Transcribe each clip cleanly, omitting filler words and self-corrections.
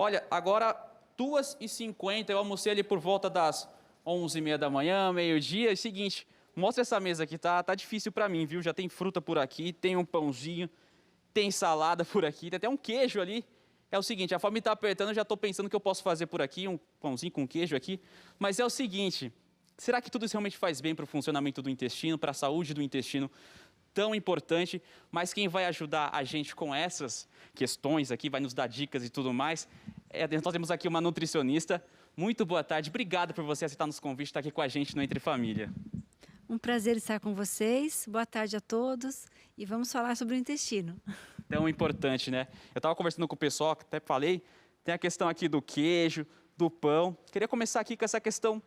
Olha, agora 2h50, eu almocei ali por volta das 11h30 da manhã, meio-dia. É o seguinte, mostra essa mesa aqui, tá difícil pra mim, viu? Já tem fruta por aqui, tem um pãozinho, tem salada por aqui, tem até um queijo ali. É o seguinte, a fome tá apertando, eu já tô pensando o que eu posso fazer por aqui, um pãozinho com queijo aqui. Mas é o seguinte, será que tudo isso realmente faz bem para o funcionamento do intestino, para a saúde do intestino? Tão importante, mas quem vai ajudar a gente com essas questões aqui, vai nos dar dicas e tudo mais, nós temos aqui uma nutricionista. Muito boa tarde, obrigado por você aceitar nosso convite, estar aqui com a gente no Entre Família. Um prazer estar com vocês, boa tarde a todos e vamos falar sobre o intestino. Tão importante, né? Eu estava conversando com o pessoal, que até falei, tem a questão aqui do queijo, do pão. Queria começar aqui com essa questão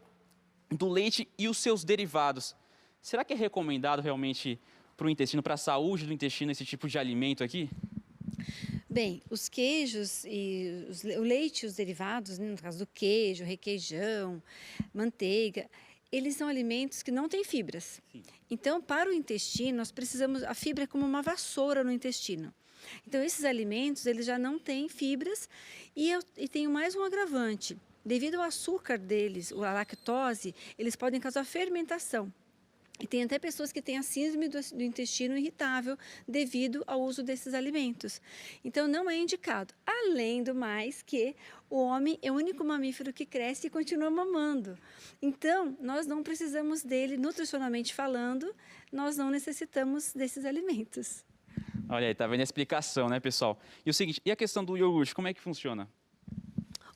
do leite e os seus derivados. Será que é recomendado realmente para o intestino, para a saúde do intestino, esse tipo de alimento aqui? Bem, os queijos e o leite e os derivados, né, no caso do queijo, requeijão, manteiga, eles são alimentos que não têm fibras. Sim. Então, para o intestino, nós precisamos, a fibra é como uma vassoura no intestino. Então, esses alimentos, eles já não têm fibras e tem mais um agravante. Devido ao açúcar deles, a lactose, eles podem causar fermentação. E tem até pessoas que têm a síndrome do intestino irritável devido ao uso desses alimentos. Então, não é indicado. Além do mais que o homem é o único mamífero que cresce e continua mamando. Então, nós não precisamos dele, nutricionalmente falando, nós não necessitamos desses alimentos. Olha aí, tá vendo a explicação, né, pessoal? E o seguinte, e a questão do iogurte, como é que funciona?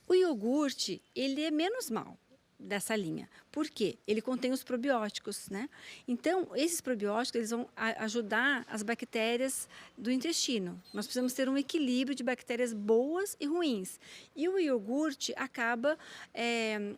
O iogurte, ele é menos mal dessa linha. Por quê? Ele contém os probióticos, né? Então, esses probióticos, eles vão ajudar as bactérias do intestino. Nós precisamos ter um equilíbrio de bactérias boas e ruins. E o iogurte acaba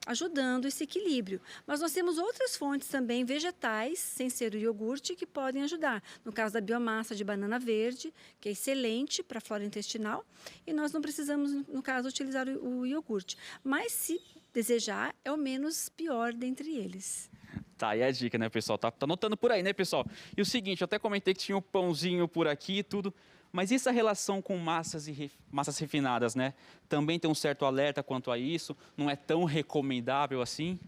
ajudando esse equilíbrio. Mas nós temos outras fontes também vegetais, sem ser o iogurte, que podem ajudar. No caso da biomassa de banana verde, que é excelente para a flora intestinal. E nós não precisamos, no caso, utilizar o iogurte. Mas se desejar, é o menos pior dentre eles. Tá, e a dica, né, pessoal? Tá anotando por aí, né, pessoal? E o seguinte, eu até comentei que tinha um pãozinho por aqui e tudo, mas e essa relação com massas refinadas, né? Também tem um certo alerta quanto a isso? Não é tão recomendável assim?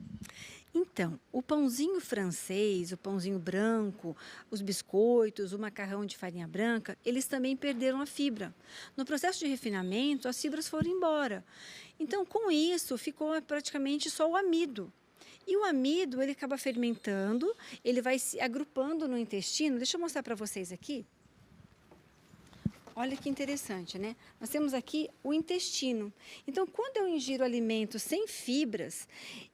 Então, o pãozinho francês, o pãozinho branco, os biscoitos, o macarrão de farinha branca, eles também perderam a fibra. No processo de refinamento, as fibras foram embora. Então, com isso, ficou praticamente só o amido. E o amido, ele acaba fermentando, ele vai se agrupando no intestino. Deixa eu mostrar para vocês aqui. Olha que interessante, né? Nós temos aqui o intestino. Então, quando eu ingiro alimentos sem fibras,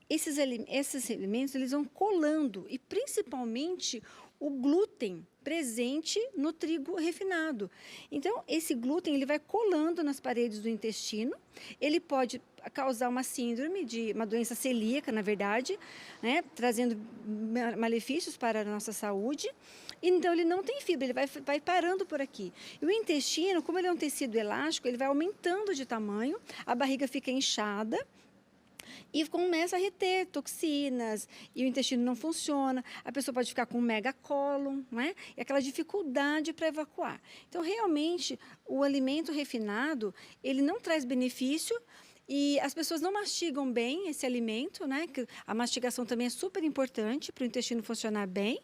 esses alimentos eles vão colando, e principalmente o glúten presente no trigo refinado. Então, esse glúten ele vai colando nas paredes do intestino, ele pode causar uma síndrome de uma doença celíaca, na verdade, né, trazendo malefícios para a nossa saúde. Então, ele não tem fibra, ele vai parando por aqui. E o intestino, como ele é um tecido elástico, ele vai aumentando de tamanho, a barriga fica inchada, e começa a reter toxinas, e o intestino não funciona, a pessoa pode ficar com um megacólon, né? E aquela dificuldade para evacuar. Então, realmente, o alimento refinado, ele não traz benefício, e as pessoas não mastigam bem esse alimento, né? A mastigação também é super importante para o intestino funcionar bem.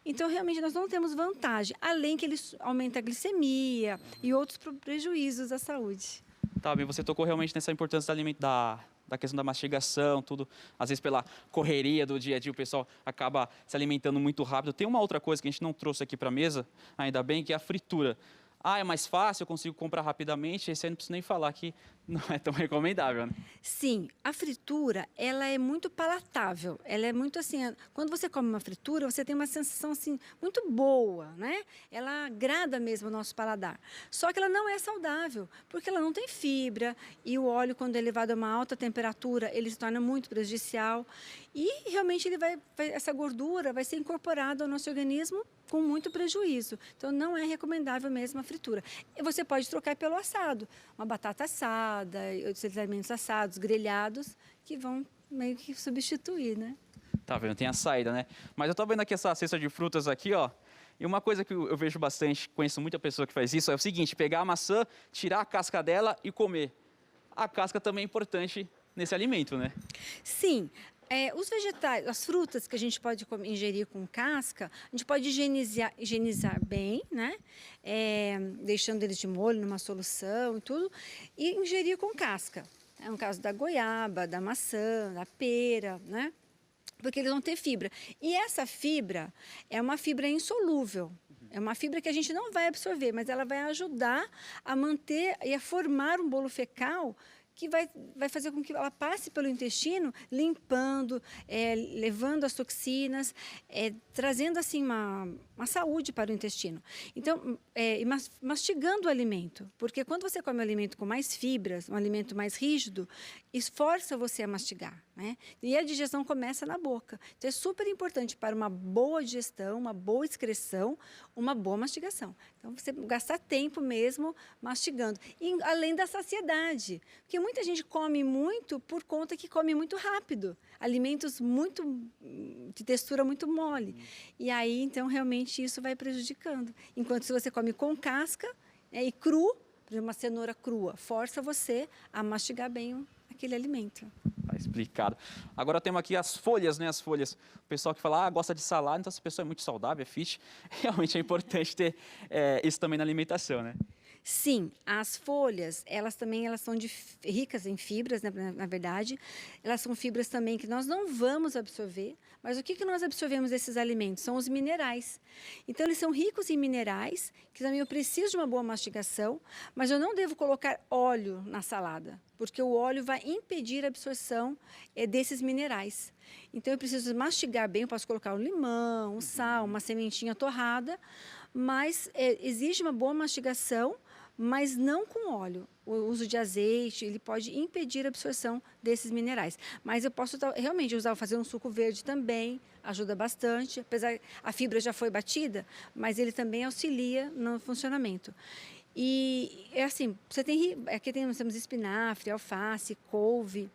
Então, realmente, nós não temos vantagem, além que ele aumenta a glicemia e outros prejuízos à saúde. Tá bem, você tocou realmente nessa importância da questão da mastigação, tudo. Às vezes pela correria do dia a dia o pessoal acaba se alimentando muito rápido. Tem uma outra coisa que a gente não trouxe aqui para a mesa, ainda bem, que é a fritura. Ah, é mais fácil, eu consigo comprar rapidamente, esse aí não preciso nem falar que não é tão recomendável, né? Sim, a fritura, ela é muito palatável, ela é muito assim, quando você come uma fritura, você tem uma sensação assim, muito boa, né? Ela agrada mesmo o nosso paladar, só que ela não é saudável, porque ela não tem fibra, e o óleo, quando é levado a uma alta temperatura, ele se torna muito prejudicial, e realmente essa gordura vai ser incorporada ao nosso organismo com muito prejuízo. Então, não é recomendável mesmo a fritura. E você pode trocar pelo assado, uma batata assada, outros alimentos assados, grelhados, que vão meio que substituir, né? Tá vendo? Tem a saída, né? Mas eu tô vendo aqui essa cesta de frutas aqui, ó. E uma coisa que eu vejo bastante, conheço muita pessoa que faz isso, é o seguinte: pegar a maçã, tirar a casca dela e comer. a casca também é importante nesse alimento, né? Sim, os vegetais, as frutas que a gente pode ingerir com casca, a gente pode higienizar bem, né? Deixando eles de molho numa solução e tudo, e ingerir com casca. É um caso da goiaba, da maçã, da pera, né? Porque eles vão ter fibra. E essa fibra é uma fibra insolúvel. É uma fibra que a gente não vai absorver, mas ela vai ajudar a manter e a formar um bolo fecal que vai fazer com que ela passe pelo intestino, limpando, levando as toxinas, trazendo assim uma saúde para o intestino. Então, mastigando o alimento, porque quando você come um alimento com mais fibras, um alimento mais rígido, esforça você a mastigar, né? E a digestão começa na boca. Então, é super importante para uma boa digestão, uma boa excreção, uma boa mastigação. Então, você gastar tempo mesmo mastigando. E além da saciedade, porque muita gente come muito por conta que come muito rápido. Alimentos de textura muito mole. E aí, então, realmente isso vai prejudicando. Enquanto se você come com casca e cru, por exemplo, uma cenoura crua, força você a mastigar bem aquele alimento. Tá explicado. Agora temos aqui as folhas, né? As folhas. O pessoal que fala, gosta de salada, então essa pessoa é muito saudável, é fit. Realmente é importante ter isso também na alimentação, né? Sim, as folhas, elas são ricas em fibras, né, na verdade. Elas são fibras também que nós não vamos absorver, mas o que nós absorvemos desses alimentos? São os minerais. Então, eles são ricos em minerais, que também eu preciso de uma boa mastigação, mas eu não devo colocar óleo na salada, porque o óleo vai impedir a absorção desses minerais. Então, eu preciso mastigar bem, eu posso colocar um limão, um sal, uma sementinha torrada, mas exige uma boa mastigação, mas não com óleo. O uso de azeite, ele pode impedir a absorção desses minerais. Mas eu posso realmente fazer um suco verde também, ajuda bastante, apesar a fibra já foi batida, mas ele também auxilia no funcionamento. E é assim, aqui nós temos espinafre, alface, couve.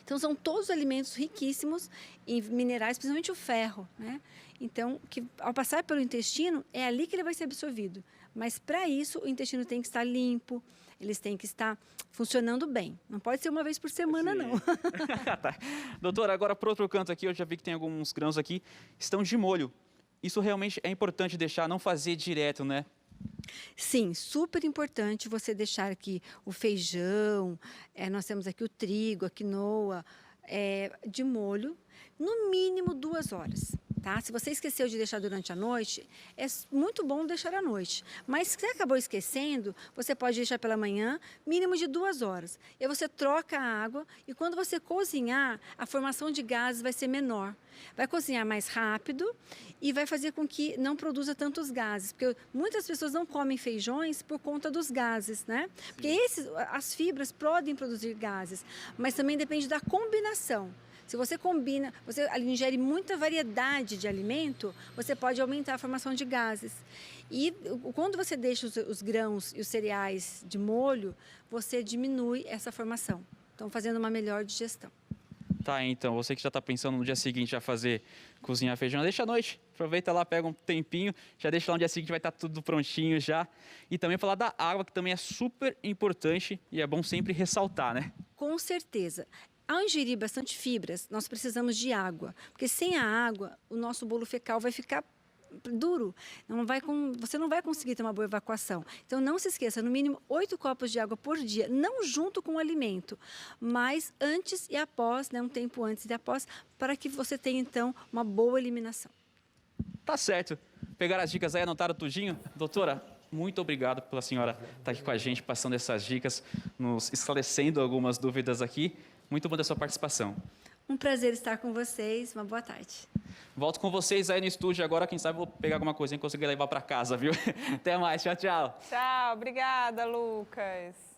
Então, são todos alimentos riquíssimos em minerais, principalmente o ferro, né? Então, ao passar pelo intestino, é ali que ele vai ser absorvido. Mas, para isso, o intestino tem que estar limpo, eles têm que estar funcionando bem. Não pode ser uma vez por semana, Sim. não. Tá. Doutora, agora, por outro canto aqui, eu já vi que tem alguns grãos aqui, estão de molho. Isso realmente é importante deixar, não fazer direto, né? Sim, super importante você deixar aqui o feijão, nós temos aqui o trigo, a quinoa, de molho, no mínimo 2 horas. Tá? Se você esqueceu de deixar durante a noite, é muito bom deixar à noite. Mas se você acabou esquecendo, você pode deixar pela manhã, mínimo de 2 horas. E aí você troca a água e quando você cozinhar, a formação de gases vai ser menor. Vai cozinhar mais rápido e vai fazer com que não produza tantos gases. Porque muitas pessoas não comem feijões por conta dos gases, né? Porque as fibras podem produzir gases, mas também depende da combinação. Se você ingere muita variedade de alimento, você pode aumentar a formação de gases. E quando você deixa os grãos e os cereais de molho, você diminui essa formação. Então, fazendo uma melhor digestão. Tá, então, você que já está pensando no dia seguinte já cozinhar feijão, deixa à noite. Aproveita lá, pega um tempinho, já deixa lá no dia seguinte, vai estar tudo prontinho já. E também falar da água, que também é super importante e é bom sempre ressaltar, né? Com certeza. Ao ingerir bastante fibras, nós precisamos de água, porque sem a água, o nosso bolo fecal vai ficar duro, você não vai conseguir ter uma boa evacuação. Então, não se esqueça, no mínimo 8 copos de água por dia, não junto com o alimento, mas antes e após, né, um tempo antes e após, para que você tenha, então, uma boa eliminação. Tá certo. Pegaram as dicas aí, anotaram tudinho? Doutora, muito obrigado pela senhora estar aqui com a gente, passando essas dicas, nos esclarecendo algumas dúvidas aqui. Muito bom da sua participação. Um prazer estar com vocês. Uma boa tarde. Volto com vocês aí no estúdio agora. Quem sabe vou pegar alguma coisinha e conseguir levar para casa, viu? Até mais. Tchau, tchau. Tchau. Obrigada, Lucas.